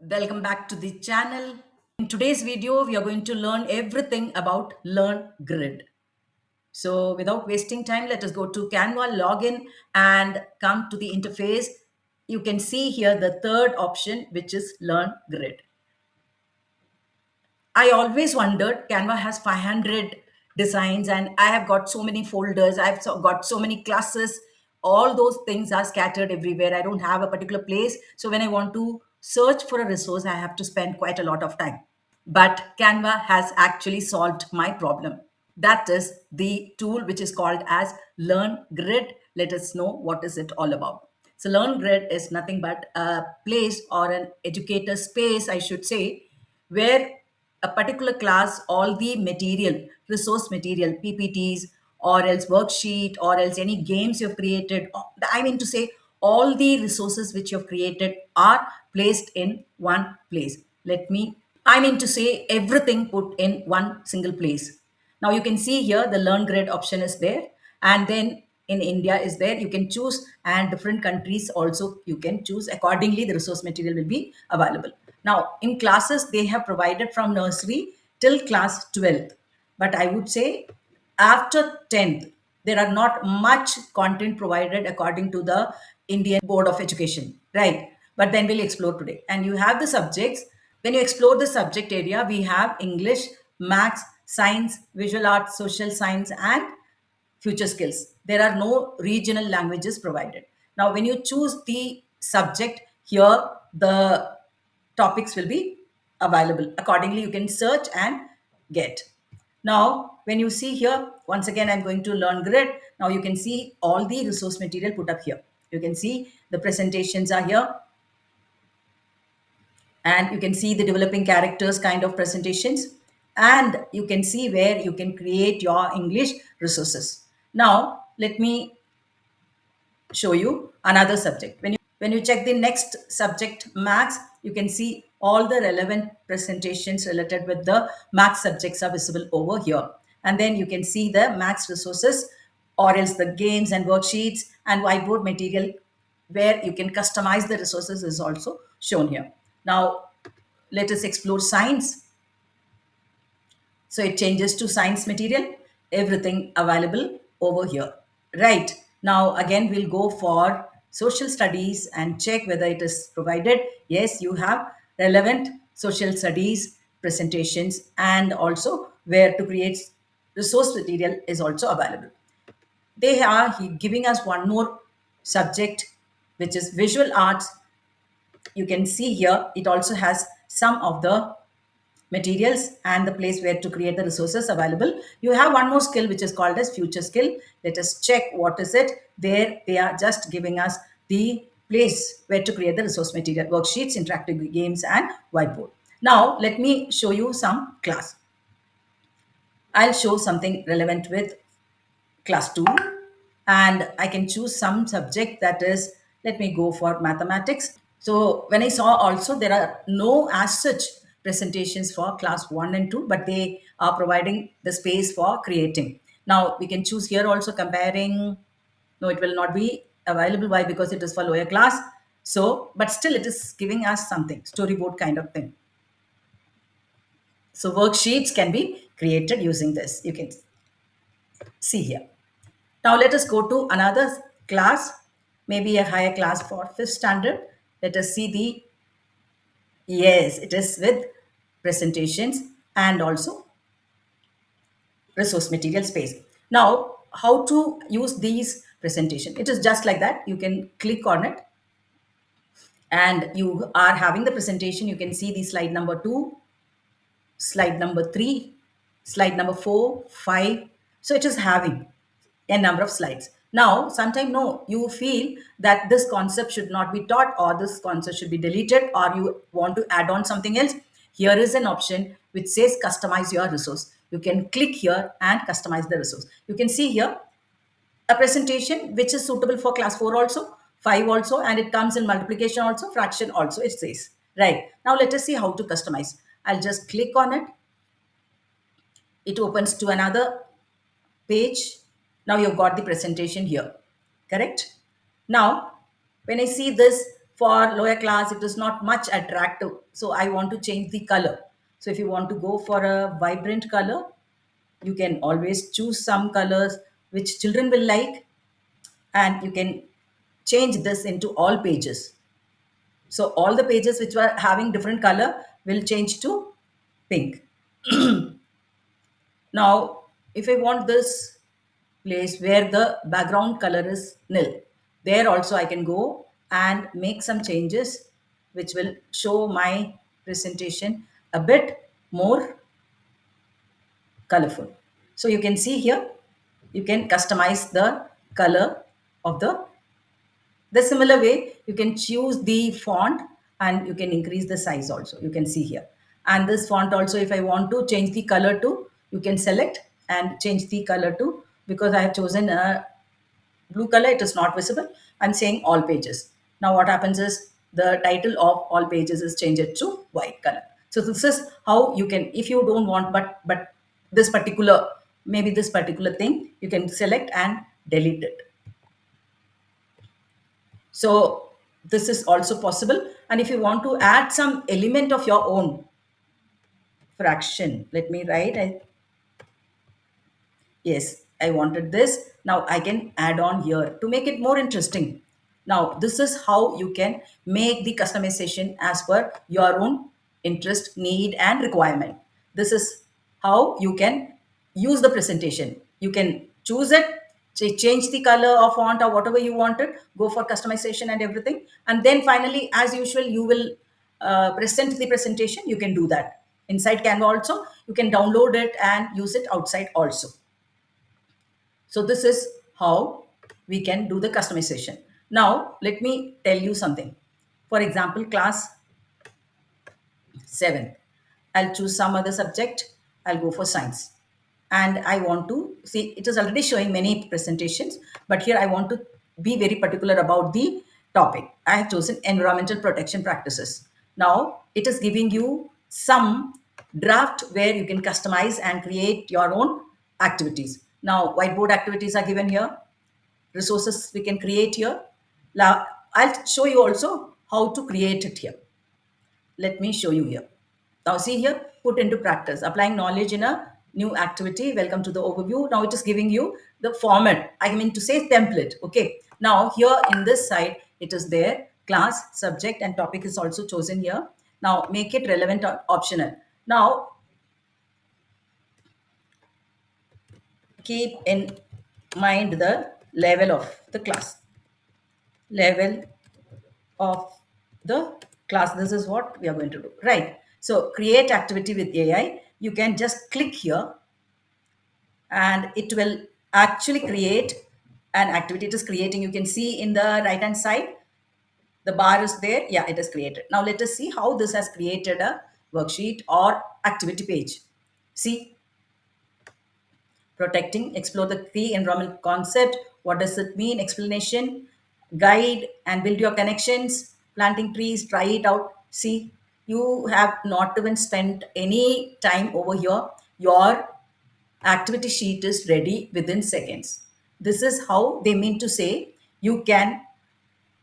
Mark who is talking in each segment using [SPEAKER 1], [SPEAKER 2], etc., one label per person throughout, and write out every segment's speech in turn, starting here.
[SPEAKER 1] Welcome back to the channel. In today's video, we are going to learn everything about LearnGrid. So without wasting time, let us go to Canva login and come to the interface. You can see here the third option, which is LearnGrid. I always wondered Canva has 500 designs and I have got so many folders. Got so many classes. All those things are scattered everywhere. I don't have a particular place. So when I want to search for a resource, I have to spend quite a lot of time. But Canva has actually solved my problem. That is the tool which is called as LearnGrid. Let us know what is it all about. So LearnGrid is nothing but a place or an educator space, I should say, where a particular class, all the material, resource material, PPTs, or else worksheet, or else any games you've created. I mean to say, all the resources which you've created are placed in one place. I mean to say everything put in one single place. Now you can see here the learn grid option is there, and then in India is there. You can choose, and different countries also you can choose. Accordingly, the resource material will be available. Now in classes, they have provided from nursery till class 12th. But I would say after 10th, there are not much content provided according to the Indian Board of Education, right? But then we'll explore today. And you have the subjects. When you explore the subject area, we have English, Maths, Science, Visual Arts, Social Science, and Future Skills. There are no regional languages provided. Now, when you choose the subject here, the topics will be available. Accordingly, you can search and get. Now, when you see here, once again, I'm going to learn grid. Now you can see all the resource material put up here. You can see the presentations are here, and you can see the developing characters kind of presentations, and you can see where you can create your English resources. Now, let me show you another subject. When you check the next subject, Maths, you can see all the relevant presentations related with the Maths subjects are visible over here. And then you can see the Maths resources, or else the games and worksheets and whiteboard material where you can customize the resources is also shown here. Now, let us explore science. So it changes to science material, everything available over here. Right. Now, again, we'll go for social studies and check whether it is provided. Yes, you have relevant social studies presentations, and also where to create resource material is also available. They are giving us one more subject, which is visual arts. You can see here, it also has some of the materials and the place where to create the resources available. You have one more skill which is called as future skill. Let us check what is it. There they are just giving us the place where to create the resource material, worksheets, interactive games, and whiteboard. Now let me show you some class. I'll show something relevant with class 2, and I can choose some subject, that is, let me go for mathematics. So when I saw also, there are no as such presentations for class 1 and 2, but they are providing the space for creating. Now we can choose here also comparing. No, it will not be available. Why? Because it is for lower class. So, but still it is giving us something, storyboard kind of thing. So worksheets can be created using this. You can see here. Now let us go to another class, maybe a higher class for 5th standard. Let us see the, yes, it is with presentations and also resource material space. Now, how to use these presentation? It is just like that. You can click on it and you are having the presentation. You can see the slide number 2, slide number 3, slide number 4, 5. So it is having a number of slides. Now, sometime no, you feel that this concept should not be taught, or this concept should be deleted, or you want to add on something else. Here is an option which says customize your resource. You can click here and customize the resource. You can see here a presentation which is suitable for class 4 also, 5 also, and it comes in multiplication also, fraction also, it says. Right. Now let us see how to customize. I'll just click on it. It opens to another page. Now you've got the presentation here. Correct? Now, when I see this For lower class, it is not much attractive. So I want to change the color. So if you want to go for a vibrant color, you can always choose some colors which children will like, and you can change this into all pages. So all the pages which were having different color will change to pink. Now, if I want this place where the background color is nil, there also I can go and make some changes which will show my presentation a bit more colorful. So you can see here, you can customize the color of the similar way. You can choose the font and you can increase the size also. You can see here. And this font also, if I want to change the color to, you can select and change the color to, because I have chosen a blue color, it is not visible. I'm saying all pages. Now what happens is the title of all pages is changed to white color. So this is how you can, if you don't want, but this particular, maybe this particular thing, you can select and delete it. So this is also possible. And if you want to add some element of your own fraction, let me write. Yes, I wanted this. Now I can add on here to make it more interesting. Now, this is how you can make the customization as per your own interest, need, and requirement. This is how you can use the presentation. You can choose it, change the color or font or whatever you wanted, go for customization and everything. And then finally, as usual, you will present the presentation. You can do that inside Canva also. You can download it and use it outside also. So this is how we can do the customization. Now, let me tell you something. For example, class 7. I'll choose some other subject. I'll go for science. And I want to see, it is already showing many presentations, but here I want to be very particular about the topic. I have chosen environmental protection practices. Now, it is giving you some draft where you can customize and create your own activities. Now, whiteboard activities are given here. Resources we can create here. Now, I'll show you also how to create it here. Let me show you here. Now see here, put into practice, applying knowledge in a new activity. Welcome to the overview. Now it is giving you the format. I mean to say template. Okay. Now here in this side, it is there. Class, subject, and topic is also chosen here. Now make it relevant or optional. Now keep in mind the level of the class. Level of the class. This is what we are going to do, right? So create activity with AI. You can just click here and it will actually create an activity. It is creating. You can see in the right hand side, the bar is there. Yeah, it is created. Now let us see how this has created a worksheet or activity page. See, protecting, explore the key environment concept. What does it mean? Explanation, guide, and build your connections. Planting trees, try it out. See, you have not even spent any time over here. Your activity sheet is ready within seconds. This is how they mean to say you can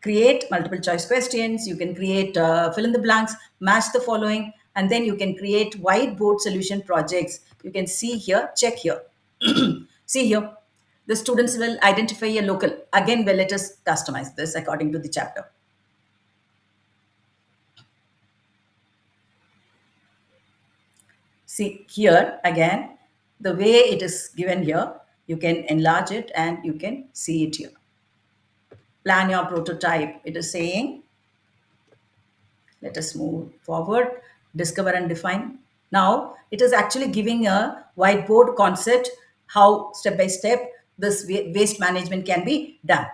[SPEAKER 1] create multiple choice questions, you can create fill in the blanks, match the following, and then you can create whiteboard solution projects. You can see here, check here. See here, the students will identify a local. Again, well, let us customize this according to the chapter. See here again, the way it is given here, you can enlarge it and you can see it here. Plan your prototype. It is saying, let us move forward, discover and define. Now it is actually giving a whiteboard concept, how step by step this waste management can be done.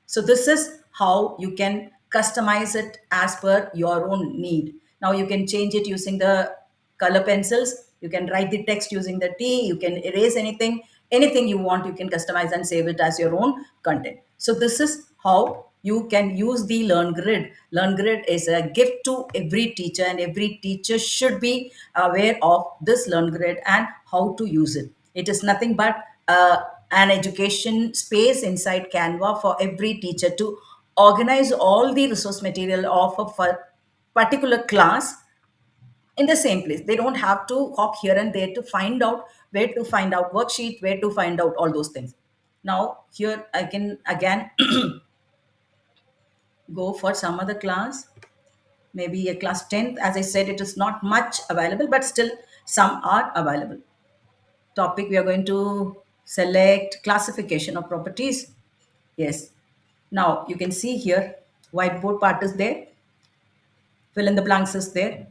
[SPEAKER 1] So this is how you can customize it as per your own need. Now you can change it using the color pencils. You can write the text using the T. You can erase anything you want. You can customize and save it as your own content. So this is how you can use the LearnGrid. LearnGrid is a gift to every teacher, and every teacher should be aware of this LearnGrid and how to use it. It is nothing but an education space inside Canva for every teacher to organize all the resource material of a particular class in the same place. They don't have to hop here and there to find out where to find out worksheet, where to find out all those things. Now here I can again go for some other class, maybe a class 10th. As I said, it is not much available, but still some are available. Topic, we are going to select classification of properties. Yes. Now you can see here, whiteboard part is there, fill in the blanks is there,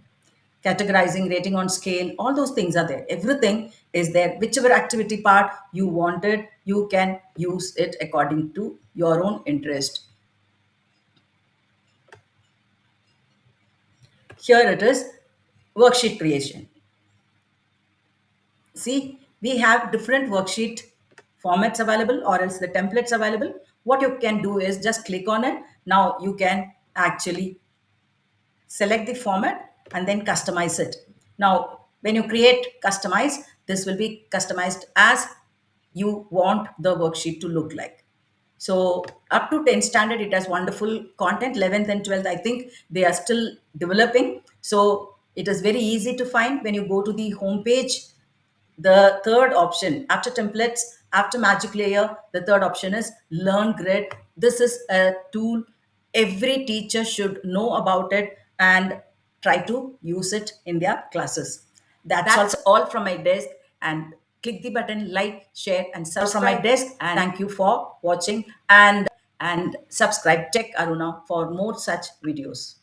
[SPEAKER 1] categorizing, rating on scale, all those things are there. Everything is there. Whichever activity part you wanted, you can use it according to your own interest. Here it is, worksheet creation. See, we have different worksheet formats available, or else the templates available. What you can do is just click on it. Now you can actually select the format and then customize it. Now, when you create customize, this will be customized as you want the worksheet to look like. So up to 10th standard, it has wonderful content. 11th and 12th, I think they are still developing. So it is very easy to find when you go to the home page. The third option after templates, after magic layer, the third option is LearnGrid. This is a tool every teacher should know about it and try to use it in their classes. That's all from my desk. And click the button like, share, and subscribe from my desk. And thank you for watching, and subscribe Tech Aruna for more such videos.